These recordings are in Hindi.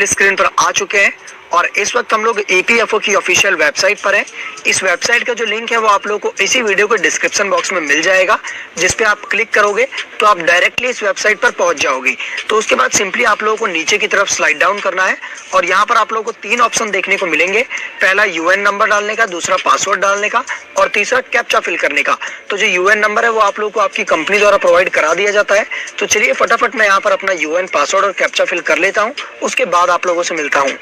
फाइनली स्क्रीन पर आ चुके हैं और इस वक्त हम लोग ईपीएफओ की ऑफिशियल वेबसाइट पर हैं। इस वेबसाइट का जो लिंक है वो आप लोगों को इसी वीडियो के डिस्क्रिप्शन बॉक्स में मिल जाएगा, जिस पे आप क्लिक करोगे तो आप डायरेक्टली इस वेबसाइट पर पहुंच जाओगे। तो उसके बाद सिंपली आप लोगों को नीचे की तरफ स्लाइड डाउन करना है और यहाँ पर आप लोगों को 3 ऑप्शन देखने को मिलेंगे। पहला यूएन नंबर डालने का, दूसरा पासवर्ड डालने का और तीसरा कैप्चा फिल करने का। तो जो यूएन नंबर है वो आप लोगों को आपकी कंपनी द्वारा प्रोवाइड करा दिया जाता है। तो चलिए फटाफट मैं यहाँ पर अपना यूएन पासवर्ड और कैप्चा फिल कर लेता हूँ, उसके बाद आप लोगों से मिलता हूँ।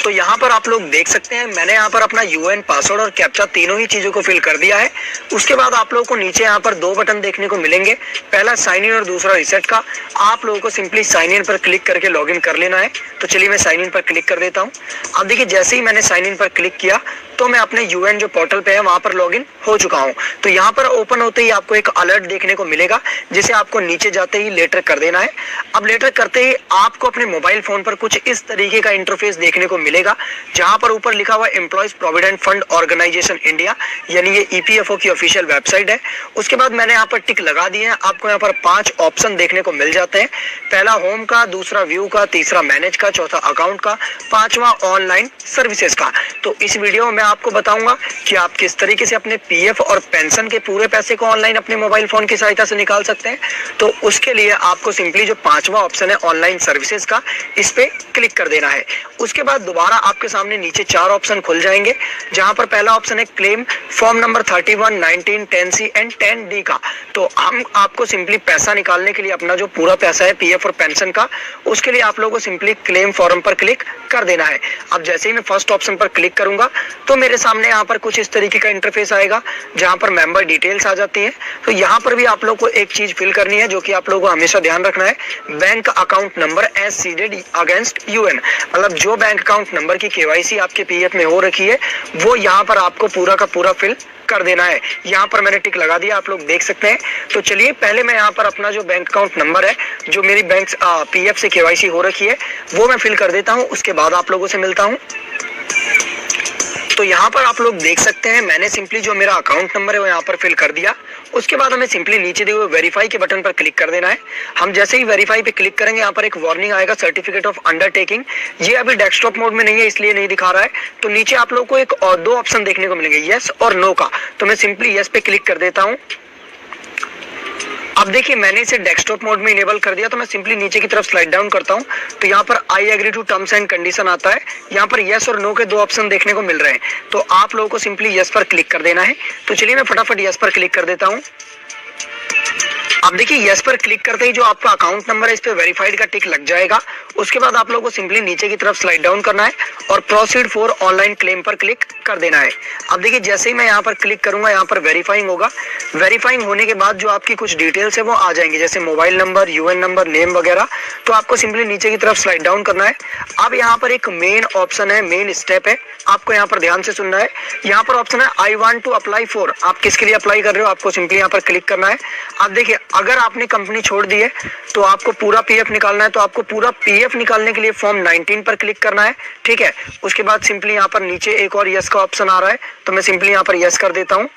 तो यहाँ पर आप लोग देख सकते हैं मैंने यहाँ पर अपना यूएन पासवर्ड और कैप्चा तीनों ही चीजों को फिल कर दिया है। उसके बाद आप लोगों को नीचे यहाँ पर 2 बटन देखने को मिलेंगे, पहला साइन इन और दूसरा रिसेट का। आप लोगों को सिंपली साइन इन पर क्लिक करके लॉगिन कर लेना है। तो चलिए मैं साइन इन पर क्लिक कर देता हूँ। अब देखिए जैसे ही मैंने साइन इन पर क्लिक किया तो मैं अपने यूएन जो पोर्टल पे है वहां पर लॉगिन हो चुका हूं। तो यहाँ पर ओपन होते ही आपको एक अलर्ट देखने को मिलेगा, जिसे आपको नीचे जाते ही लेटर कर देना है। अब लेटर करते ही आपको अपने मोबाइल फोन पर कुछ इस तरीके का इंटरफेस देखने को मिलेगा, जहां पर ऊपर लिखा हुआ employees provident fund organisation India, यानी ये ईपीएफओ की ऑफिशियल वेबसाइट है। उसके बाद मैंने यहाँ पर टिक लगा दिए हैं। आपको यहाँ पर 5 ऑप्शन देखने को मिल जाते हैं, पहला होम का, दूसरा व्यू का, तीसरा मैनेज का, चौथा अकाउंट का, 5वां ऑनलाइन सर्विसेज का। तो इस वीडियो में आपको बताऊंगा कि आप किस तरीके से अपने पीएफ और पेंशन के पूरे पैसे को ऑनलाइन अपने मोबाइल फोन की सहायता से निकाल सकते हैं। तो उसके लिए आपको सिंपली जो 5वां ऑप्शन है ऑनलाइन सर्विसेज का, इस पे क्लिक कर देना है। उसके बाद दोबारा आपके सामने नीचे 4 ऑप्शन खुल जाएंगे, जहां पर पहला ऑप्शन है claim form number 31, 19, 10C and 10D का। तो हम आपको सिंपली पैसा निकालने के लिए अपना जो पूरा पैसा है पीएफ और पेंशन का, उसके लिए आप लोगों को सिंपली क्लेम फॉर्म पर क्लिक कर देना है। अब जैसे ही मैं फर्स्ट ऑप्शन पर क्लिक करूंगा तो मेरे सामने यहाँ पर कुछ इस तरीके का इंटरफेस आएगा, जहाँ पर मेंबर डिटेल्स आ जाती है। तो यहाँ पर भी आप लोग को एक चीज फिल करनी है, जो कि आप लोगों को हमेशा ध्यान रखना है, bank account number as seeded against UAN. मतलब जो बैंक अकाउंट नंबर की केवाईसी आपके पीएफ में हो रखी है वो यहाँ पर आपको पूरा का पूरा फिल कर देना है। यहाँ पर मैंने टिक लगा दिया, आप लोग देख सकते हैं। तो चलिए पहले मैं यहाँ पर अपना जो बैंक अकाउंट नंबर है, जो मेरी बैंक पीएफ से केवाईसी हो रखी है, वो मैं फिल कर देता हूँ। उसके बाद आप लोगों से मिलता हूँ। तो यहाँ पर आप लोग देख सकते हैं मैंने सिंपली जो मेरा अकाउंट नंबर है वो यहाँ पर फिल कर दिया। उसके बाद हमें सिंपली नीचे दिए हुए वेरीफाई के बटन पर क्लिक कर देना है। हम जैसे ही वेरीफाई पे क्लिक करेंगे यहाँ पर एक वार्निंग आएगा, सर्टिफिकेट ऑफ अंडरटेकिंग। ये अभी डेस्कटॉप मोड में नहीं है, इसलिए नहीं दिखा रहा है। तो नीचे आप लोग को एक और 2 ऑप्शन देखने को मिलेंगे, यस और नो का। तो मैं सिंपली यस पे क्लिक कर देता हूँ। अब देखिए मैंने इसे डेस्कटॉप मोड में इनेबल कर दिया। तो मैं सिंपली नीचे की तरफ स्लाइड डाउन करता हूं। तो यहाँ पर I agree to terms and condition आता है। यहाँ पर यस और नो के 2 ऑप्शन देखने को मिल रहे हैं। तो आप लोगों को सिंपली यस पर क्लिक कर देना है। तो चलिए मैं फटाफट यस पर क्लिक कर देता हूँ। अब देखिए यस पर क्लिक करते ही जो आपका अकाउंट नंबर है इस पे वेरीफाइड का टिक लग जाएगा। उसके बाद आप लोगों को सिंपली नीचे की तरफ स्लाइड डाउन करना है और प्रोसीड फॉर ऑनलाइन क्लेम पर क्लिक कर देना है। अब देखिए जैसे ही मैं यहाँ पर क्लिक करूंगा, यहाँ पर वेरीफाइंग होगा। वेरीफाइंग होने के बाद जो आपकी कुछ डिटेल्स है वो आ जाएंगे, जैसे mobile number, UN number, name वगैरह। तो आपको सिंपली नीचे की तरफ स्लाइड डाउन करना है। अब यहाँ पर एक मेन ऑप्शन है, मेन स्टेप है, आपको यहाँ पर ध्यान से सुनना है। यहाँ पर ऑप्शन है I want to apply for. आप किसके लिए अप्लाई कर रहे हो, आपको सिंपली यहाँ पर क्लिक करना है। अब देखिए अगर आपने कंपनी छोड़ दी है तो आपको पूरा पीएफ निकालना है। तो आपको पूरा पीएफ निकालने के लिए फॉर्म 19 पर क्लिक करना है, ठीक है। उसके बाद सिंपली यहाँ पर नीचे एक और यस का ऑप्शन आ रहा है, तो मैं सिंपली यहाँ पर यस कर देता हूँ।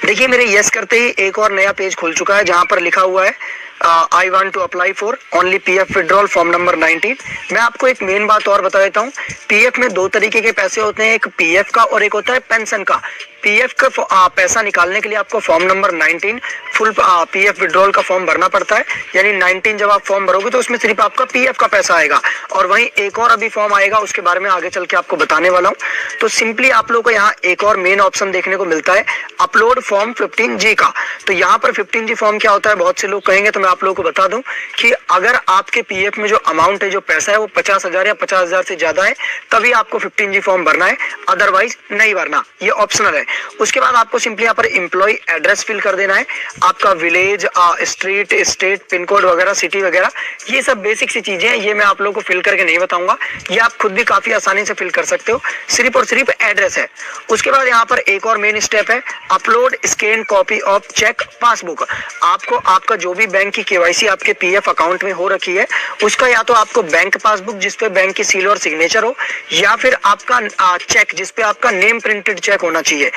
देखिए मेरे यस करते ही एक और नया पेज खुल चुका है, जहां पर लिखा हुआ है I want to apply for only PF withdrawal form number 19। मैं आपको एक मेन बात और बता देता हूँ, पीएफ में 2 तरीके के पैसे होते हैं, एक पीएफ का और एक होता है पेंशन का। पीएफ का पैसा निकालने के लिए आपको form number 19 full PF withdrawal का फॉर्म भरना पड़ता है। यानी 19 जब आप फॉर्म भरोगे तो उसमें सिर्फ आपका पीएफ का पैसा आएगा। और वहीं एक और अभी फॉर्म आएगा, उसके बारे में आगे चल के आपको बताने वाला हूँ। तो सिंपली आप लोगों को यहाँ एक और मेन ऑप्शन देखने को मिलता है, अपलोड फॉर्म 15G का। तो यहाँ पर 15G फॉर्म क्या होता है, बहुत से लोग कहेंगे, तो मैं आप लोगों को बता दूं कि अगर आपके पीएफ में जो अमाउंट है, जो पैसा है, वो 50,000 या 50,000 से ज्यादा है, तभी आपको 15G फॉर्म भरना है, अदरवाइज नहीं भरना, ये ऑप्शनल है। उसके बाद आपको सिंपली यहाँ पर एम्प्लॉय एड्रेस फिल कर देना है, आपका village, street, state, pin code वगैरह, सिटी वगैरह, ये सब बेसिक सी चीजें हैं। ये मैं आप लोगों को फिल करके नहीं बताऊंगा, ये आप खुद भी काफी आसानी से फिल कर सकते हो, सिर्फ और सिर्फ एड्रेस है। उसके बाद यहाँ पर एक और मेन स्टेप है, upload scan copy of cheque passbook. आपको आपका जो भी बैंक की आपकी केवाईसी आपके पीएफ अकाउंट में हो रखी है उसका या तो आपको बैंक पासबुक जिसपे बैंक की सील और सिग्नेचर हो, या फिर आपका चेक जिसपे आपका नेम प्रिंटेड चेक होना चाहिए।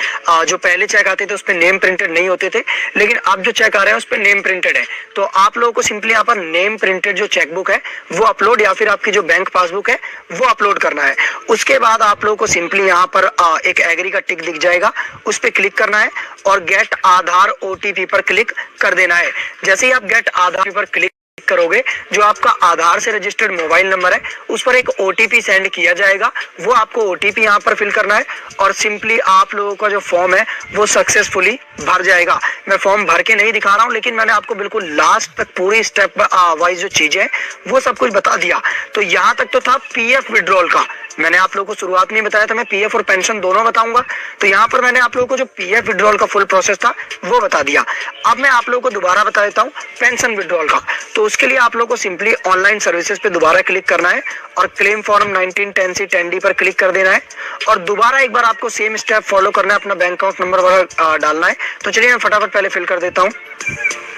जो पहले चेक आते थे उस पे नेम प्रिंटेड नहीं होते थे, लेकिन अब जो चेक आ रहे हैं उस पे नेम प्रिंटेड है। तो आप लोगों को सिंपली यहाँ पर नेम प्रिंटेड जो चेकबुक है वो अपलोड, या फिर आपकी जो बैंक पासबुक है वो अपलोड करना है। उसके बाद आप लोगों को सिंपली यहाँ पर एक एग्री का टिक दिख जाएगा, उस पर क्लिक करना है और गेट आधार ओटीपी पर क्लिक कर देना है। जैसे ही आप गेट आधार पर क्लिक करोगे, जो आपका आधार से रजिस्टर्ड मोबाइल नंबर है उस पर एक ओटीपी सेंड किया जाएगा। वो आपको ओटीपी यहाँ पर फिल करना है और सिंपली आप लोगों का जो फॉर्म है वो सक्सेसफुली भर जाएगा। मैं फॉर्म भर के नहीं दिखा रहा हूँ, लेकिन मैंने आपको बिल्कुल लास्ट तक पूरी स्टेप वाइज जो चीजें है वो सब कुछ बता दिया। तो यहाँ तक तो था पीएफ विड्रॉल का। मैंने आप लोगों को शुरुआत में बताया था मैं पीएफ और पेंशन दोनों बताऊंगा, तो यहाँ पर मैंने आप लोगों को जो पीएफ विड्रॉल का फुल प्रोसेस था वो बता दिया। अब मैं आप लोगों को दोबारा बता देता हूँ पेंशन विड्रॉल का। तो उसके लिए आप लोगों को सिंपली ऑनलाइन सर्विसेज पे दोबारा क्लिक करना है और क्लेम फॉर्म 1910C 10D पर क्लिक कर देना है और दोबारा एक बार आपको सेम स्टेप फॉलो करना है, अपना बैंक अकाउंट नंबर वगैरह डालना है। तो चलिए मैं फटाफट पहले फिल कर देता हूँ।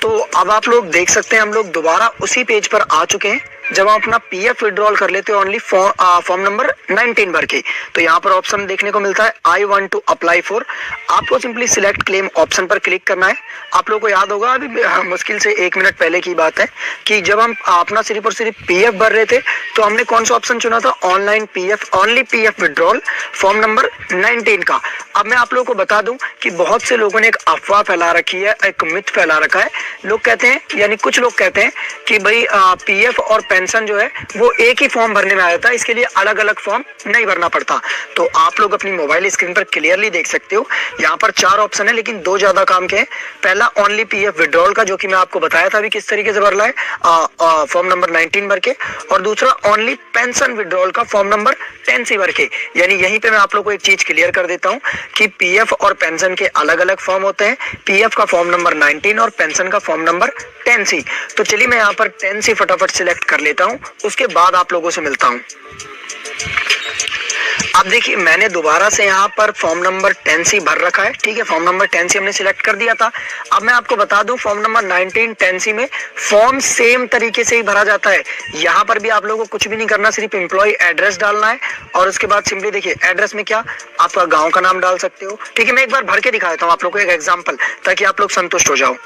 तो अब आप लोग देख सकते हैं हम लोग दोबारा उसी पेज पर आ चुके हैं जब हम अपना पीएफ विड्रॉल कर लेते हैं ओनली फॉर्म नंबर 19 भर के। तो यहाँ पर ऑप्शन देखने को मिलता है I want to apply for. आपको सिंपली सिलेक्ट क्लेम ऑप्शन पर क्लिक करना है। आप लोगों को याद होगा अभी मुश्किल से 1 मिनट पहले की बात है कि जब हम अपना सिर्फ और सिर्फ पीएफ भर रहे थे तो हमने कौन सा ऑप्शन चुना था, online PF only PF withdrawal form number 19 का। अब मैं आप लोगों को बता दूं कि बहुत से लोगों ने एक अफवाह फैला रखी है, एक मिथ फैला रखा है। लोग कहते हैं, यानी कुछ लोग कहते हैं कि भाई पीएफ और पेंशन जो है वो एक ही फॉर्म भरने में आ जाता है, इसके लिए अलग अलग फॉर्म नहीं भरना पड़ता। तो आप लोग अपनी मोबाइल स्क्रीन पर क्लियरली देख सकते हो यहाँ पर 4 ऑप्शन है, लेकिन 2 ज्यादा काम के हैं। पहला ओनली पीएफ विड्रॉल का, जो कि मैं आपको बताया था अभी किस तरीके से भरना है फॉर्म नंबर 19 भर के, और दूसरा ओनली पेंशन विड्रॉल का फॉर्म नंबर 10C भर के। यानी यहीं पे मैं आप लोग को एक चीज क्लियर कर देता हूँ कि पीएफ और पेंशन के अलग अलग फॉर्म होते हैं। पीएफ का फॉर्म नंबर 19 और पेंशन का फॉर्म नंबर 10C। तो चलिए मैं यहाँ पर 10C फटाफट सिलेक्ट कर लेता हूँ, उसके बाद आप लोगों से मिलता हूँ। अब देखिए मैंने दोबारा से यहाँ पर फॉर्म नंबर 10C भर रखा है, ठीक है। फॉर्म नंबर 10C हमने सिलेक्ट कर दिया था। अब मैं आपको बता दूं फॉर्म नंबर 19 10C में फॉर्म सेम तरीके से ही भरा जाता है। यहाँ पर भी आप लोगों को कुछ भी नहीं करना, सिर्फ एम्प्लॉय एड्रेस डालना है और उसके बाद सिंपली देखिए एड्रेस में क्या आपका गाँव का नाम डाल सकते हो, ठीक है। मैं एक बार भर के दिखा देता हूँ आप लोग को एक एग्जाम्पल, ताकि आप लोग संतुष्ट हो जाओ।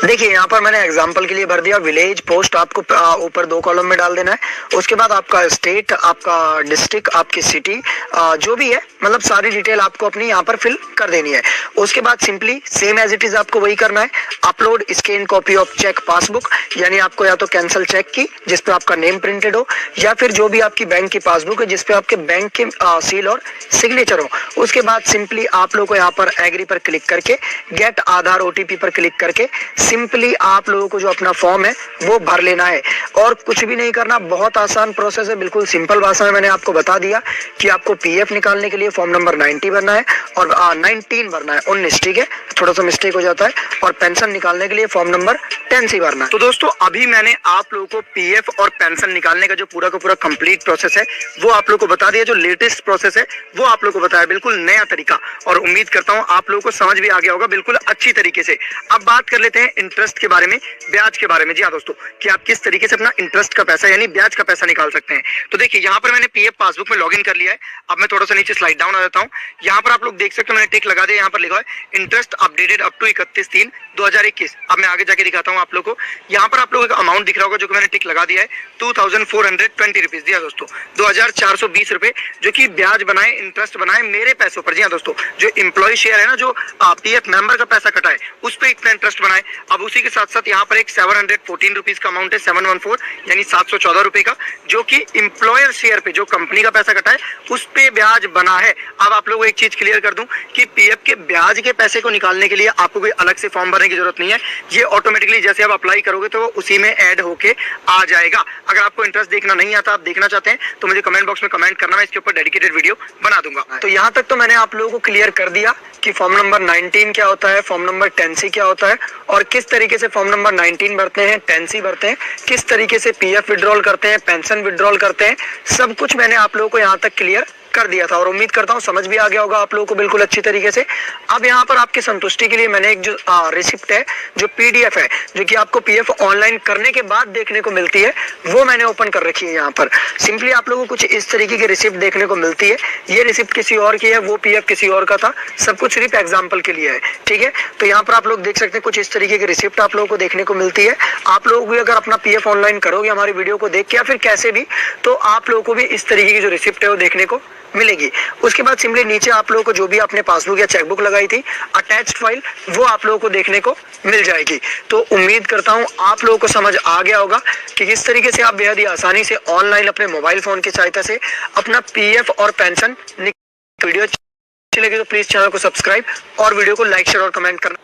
देखिए यहाँ पर मैंने एग्जांपल के लिए भर दिया विलेज पोस्ट, आपको ऊपर 2 कॉलम में डाल देना है। उसके बाद आपका स्टेट, आपका डिस्ट्रिक्ट, आपकी सिटी, जो भी है मतलब सारी डिटेल आपको अपनी यहाँ पर फिल कर देनी है। उसके बाद simply same as it is आपको वही करना है, upload scan copy of cheque passbook, यानी आपको या तो कैंसिल चेक की जिसपे आपका नेम प्रिंटेड हो, या फिर जो भी आपकी बैंक की पासबुक है जिसपे आपके बैंक के सील और सिग्नेचर हो। उसके बाद सिंपली आप लोगों को यहाँ पर एग्री पर क्लिक करके गेट आधार ओटीपी पर क्लिक करके सिंपली आप लोगों को जो अपना फॉर्म है वो भर लेना है और कुछ भी नहीं करना। बहुत आसान प्रोसेस है, बिल्कुल सिंपल भाषा में मैंने आपको बता दिया कि आपको पीएफ निकालने के लिए फॉर्म नंबर 90 भरना है और 19 भरना है, 19, ठीक है, थोड़ा सा मिस्टेक हो जाता है, और पेंशन निकालने के लिए फॉर्म नंबर 10C भरना है। तो दोस्तों अभी मैंने आप लोगों को पीएफ और पेंशन निकालने का जो पूरा का पूरा कंप्लीट प्रोसेस है वो आप लोगों को बता दिया। जो लेटेस्ट प्रोसेस है वो आप लोगों को बताया, बिल्कुल नया तरीका, और उम्मीद करता हूँ आप लोगों को समझ भी आ गया होगा बिल्कुल अच्छी तरीके से। अब बात कर लेते हैं इंटरेस्ट के बारे में, ब्याज के बारे में। जी हाँ दोस्तों, कि आप किस तरीके से अपना इंटरेस्ट का पैसा यानी ब्याज का पैसा निकाल सकते हैं। तो देखिए यहाँ पर मैंने पीएफ पासबुक में लॉगिन कर लिया है। अब मैं थोड़ा सा नीचे स्लाइड डाउन आ जाता हूँ। यहाँ पर आप लोग देख सकते हो मैंने टिक लगा दिया, यहाँ पर लिखा है इंटरेस्ट अपडेटेड अप टू 31/3/2021। अब मैं आगे जाके दिखाता हूँ आप लोग को। यहाँ पर आप लोगों को अमाउंट दिख रहा होगा जो कि मैंने टिक लगा दिया है 2420 रुपीज। जी हाँ दोस्तों, 2420 रुपए जो कि ब्याज बनाए, इंटरेस्ट बनाए मेरे पैसों पर। जी हाँ दोस्तों, जो एम्प्लॉय शेयर है ना, जो पीएफ मेंबर का पैसा कटा है उस पर इतना इंटरेस्ट बनाए। अब उसी के साथ साथ यहाँ पर एक 714 रुपीज का अमाउंट है, 714 यानी 714 रुपए का, जो कि एम्प्लॉयर शेयर पे जो कंपनी का पैसा कटा है उस पे ब्याज बना है। अब आप लोगों को एक चीज क्लियर कर दूं कि पीएफ के ब्याज के पैसे को निकालने के लिए आपको कोई अलग से फॉर्म भरने की जरूरत नहीं है। ये ऑटोमेटिकली जैसे आप अप्लाई करोगे तो वो उसी में ऐड होके आ जाएगा। अगर आपको इंटरेस्ट देखना नहीं आता, आप देखना चाहते हैं तो मुझे कमेंट बॉक्स में कमेंट करना, मैं इसके ऊपर डेडिकेटेड वीडियो बना दूंगा। तो यहाँ तक तो मैंने आप लोगों को क्लियर कर दिया कि फॉर्म नंबर 19 क्या होता है, फॉर्म नंबर 10C क्या होता है, और किस तरीके से फॉर्म नंबर 19 भरते हैं, 10C भरते हैं, किस तरीके से पीएफ विड्रॉल करते हैं, पेंशन विड्रॉल करते हैं, सब कुछ मैंने आप लोगों को यहाँ तक क्लियर कर दिया था और उम्मीद करता हूँ समझ भी आ गया होगा आप लोगों को बिल्कुल अच्छी तरीके से। अब यहाँ पर आपकी संतुष्टि के लिए मैंने एक जो रिसिप्ट है, जो पीडीएफ है, जो कि आपको पीएफ ऑनलाइन करने के बाद देखने को मिलती है, वो मैंने ओपन कर रखी है। यहाँ पर सिंपली आप लोगों को कुछ इस तरीके की रिसिप्ट देखने को मिलती है। ये रिसिप्ट किसी और की है, वो पीएफ किसी और का था, सब कुछ सिर्फ एग्जाम्पल के लिए है, ठीक है। तो यहाँ पर आप लोग देख सकते हैं कुछ इस तरीके की रिसिप्ट आप लोगों को देखने को मिलती है। आप लोग भी अगर अपना पीएफ ऑनलाइन करोगे हमारी वीडियो को देख के या फिर कैसे भी, तो आप लोगों को भी इस तरीके की जो रिसिप्ट है वो देखने को मिलेगी। उसके बाद सिंपली नीचे आप लोगों को जो भी आपने पासबुक या चेकबुक लगाई थी अटैच्ड फाइल, वो आप लोगों को देखने को मिल जाएगी। तो उम्मीद करता हूं आप लोगों को समझ आ गया होगा कि किस तरीके से आप बेहद ही आसानी से ऑनलाइन अपने मोबाइल फोन की सहायता से अपना पीएफ और पेंशन। वीडियो अच्छी लगी तो प्लीज चैनल को सब्सक्राइब और वीडियो को लाइक शेयर और कमेंट करना।